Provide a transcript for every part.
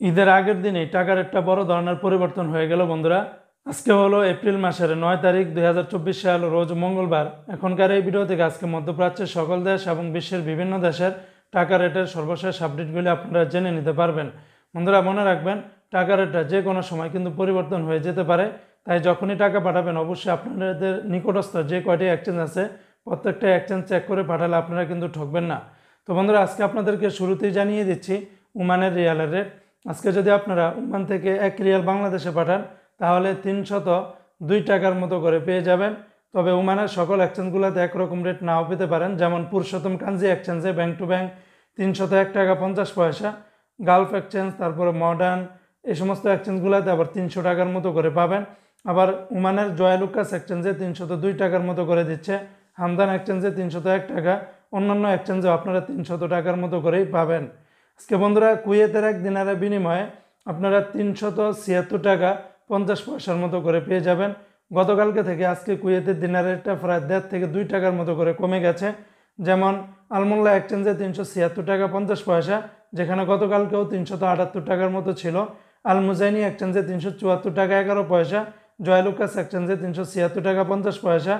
ঈদের আগের দিনেই টাকার একটা বড় ধরনের পরিবর্তন হয়ে গেল বন্ধুরা। আজকে হলো এপ্রিল মাসের 9 তারিখ 2024 সাল, রোজ মঙ্গলবার। এখনকার এই ভিডিও থেকে আজকে মধ্যপ্রাচ্যের সকল দেশ এবং বিশ্বের বিভিন্ন দেশের টাকা রেটের সর্বশেষ আপডেটগুলি আপনারা জেনে নিতে পারবেন। বন্ধুরা মনে রাখবেন, টাকা রেটটা যে কোনো সময় কিন্তু পরিবর্তন হয়ে যেতে পারে। তাই যখনই টাকা পাঠাবেন অবশ্যই আপনাদের নিকটস্থ যে কয়টি এক্সচেঞ্জ আছে প্রত্যেকটা এক্সচেঞ্জ চেক করে পাঠালে আপনারা কিন্তু ঠকবেন না। তো বন্ধুরা আজকে আপনাদেরকে শুরুতেই জানিয়ে দিচ্ছি ওমানের রিয়ালের রেট। আজকে যদি আপনারা ওমান থেকে 1 রিয়াল বাংলাদেশে পাঠান তাহলে 302 টাকার মতো করে পেয়ে যাবেন। তবে ওমানের সকল এক্সচেঞ্জগুলোতে একরকম রেট নাও পেতে পারেন। যেমন পুরুষোত্তম কাঞ্জি এক্সচেঞ্জে ব্যাংক টু ব্যাংক 301 টাকা 50 পয়সা, গালফ এক্সচেঞ্জ, তারপরে মডার্ন, এই সমস্ত এক্সচেঞ্জগুলোতে আবার 300 টাকার মতো করে পাবেন। আবার ওমানের জয়লুকাস এক্সচেঞ্জে 302 টাকার মতো করে দিচ্ছে, হামদান এক্সচেঞ্জে 301 টাকা, অন্যান্য এক্সচেঞ্জে আপনারা 300 টাকার মতো করেই পাবেন। আজকে বন্ধুরা কুয়েতের 1 দিনারের বিনিময়ে আপনারা 376 টাকা 50 পয়সার মতো করে পেয়ে যাবেন। গতকালকে থেকে আজকে কুয়েতের দিনারেরটা প্রায় 1.5 থেকে 2 টাকার মতো করে কমে গেছে। যেমন আলমোল্লা এক্সচেঞ্জে 376 টাকা 50 পয়সা, যেখানে গতকালকেও 378 টাকার মতো ছিল। আল মুজাইনি এক্সচেঞ্জে 374 টাকা 11 পয়সা, জয়লুকাস এক্সচেঞ্জে 376 টাকা 50 পয়সা,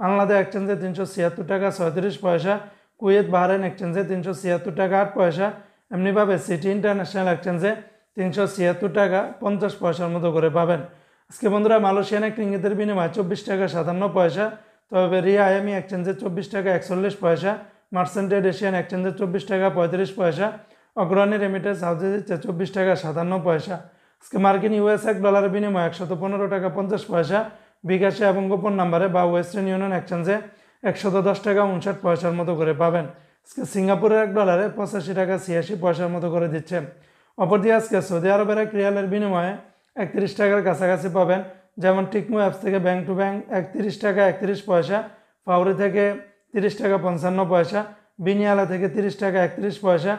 আলনাদা এক্সচেঞ্জে 376 টাকা 37 পয়সা, কুয়েত বাহরাইন এক্সচেঞ্জে 376 টাকা 8 পয়সা, এমনিভাবে সিটি ইন্টারন্যাশনাল এক্সচেঞ্জে 376 টাকা 50 পয়সার মতো করে পাবেন। আজকে বন্ধুরা মালয়েশিয়ান এক রিঙ্গিতের বিনিময়ে 24 টাকা 57 পয়সা, তবে রিয়া আয়ামি এক্সচেঞ্জে 24 টাকা 41 পয়সা, মার্সেন্টেড এশিয়ান এক্সচেঞ্জে 24 টাকা 35 পয়সা, অগ্রণী রেমিটেন্স হাউসে দিচ্ছে 24 টাকা 57 পয়সা। আজকে মার্কিন ইউএস এক ডলারের বিনিময়ে 115 টাকা 50 পয়সা, বিকাশে এবং গোপন নাম্বারে বা ওয়েস্টার্ন ইউনিয়ন এক্সচেঞ্জে 110 টাকা 59 পয়সার মতো করে পাবেন। আজকে সিঙ্গাপুরের 1 ডলারে 85 টাকা 86 পয়সার মতো করে দিচ্ছে। অপরদিকে আজকে সৌদি আরবের 1 রিয়ালের বিনিময়ে 31 টাকার কাছাকাছি পাবেন। যেমন টিকমো অ্যাপস থেকে ব্যাংক টু ব্যাংক 31 টাকা 31 পয়সা, ফাউরি থেকে 30 টাকা 55 পয়সা, বিনিয়ালা থেকে 30 টাকা 31 পয়সা,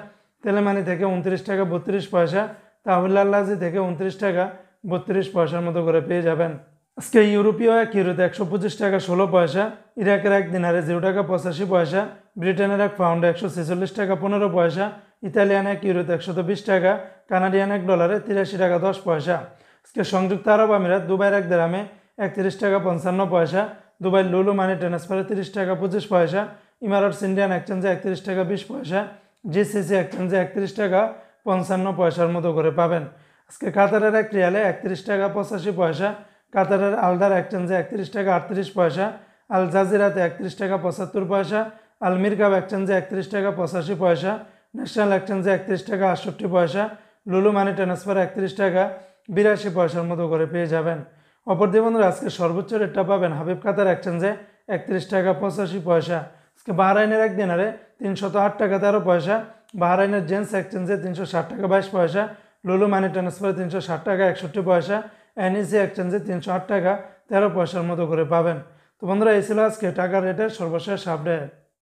তেলেমানি থেকে 29 টাকা 32 পয়সা, তাহমিল্লাজি থেকে 29 টাকা 32 পয়সার মতো করে পেয়ে যাবেন। আজকে ইউরোপীয় 1 ইউরোতে 125 টাকা 16 পয়সা, ইরাকের 1 দিনারে 0 টাকা 85 পয়সা, ব্রিটেনের 1 পাউন্ডে 146 টাকা 15 পয়সা, ইতালিয়ান 1 ইউরোতে 120 টাকা, কানাডিয়ান 1 ডলারে 83 টাকা 10 পয়সা। আজকে সংযুক্ত আরব আমিরাত দুবাইয়ের 1 দিরহামে 31 টাকা 55 পয়সা, দুবাই লুলু মানি ট্রান্সফারে 30 টাকা 25 পয়সা, ইমারাটস ইন্ডিয়ান এক্সচেঞ্জে 31 টাকা 20 পয়সা, জিসিসি এক্সচেঞ্জে 31 টাকা 55 পয়সার মতো করে পাবেন। আজকে কাতারের 1 রিয়ালে 31 টাকা 85 পয়সা, কাতারের আলদার এক্সচেঞ্জে 31 টাকা 38 পয়সা, আল জাজিরাতে 31 টাকা 75 পয়সা, আল মিরকাব এক্সচেঞ্জে 31 টাকা 85 পয়সা, ন্যাশনাল এক্সচেঞ্জে 31 টাকা 68 পয়সা, লুলু মানি ট্রান্সফার 31 টাকা 82 পয়সার মতো করে পেয়ে যাবেন। অপরদিকে বন্ধুরা আজকে সর্বোচ্চ রেটটা পাবেন হাবিব কাতার এক্সচেঞ্জে 31 টাকা 85 পয়সা। আজকে বাহরাইনের 1 দিনারে 308 টাকা 13 পয়সা, বাহরাইনের জেন্স এক্সচেঞ্জে 360 টাকা 22 পয়সা, লুলু মানি ট্রান্সফারে 360 টাকা 61 পয়সা, এনইসি এক্সচেঞ্জে 308 টাকা 13 পয়সার মতো করে পাবেন। তো বন্ধুরা এই ছিল আজকে টাকার রেটের সর্বশেষ আপডেট।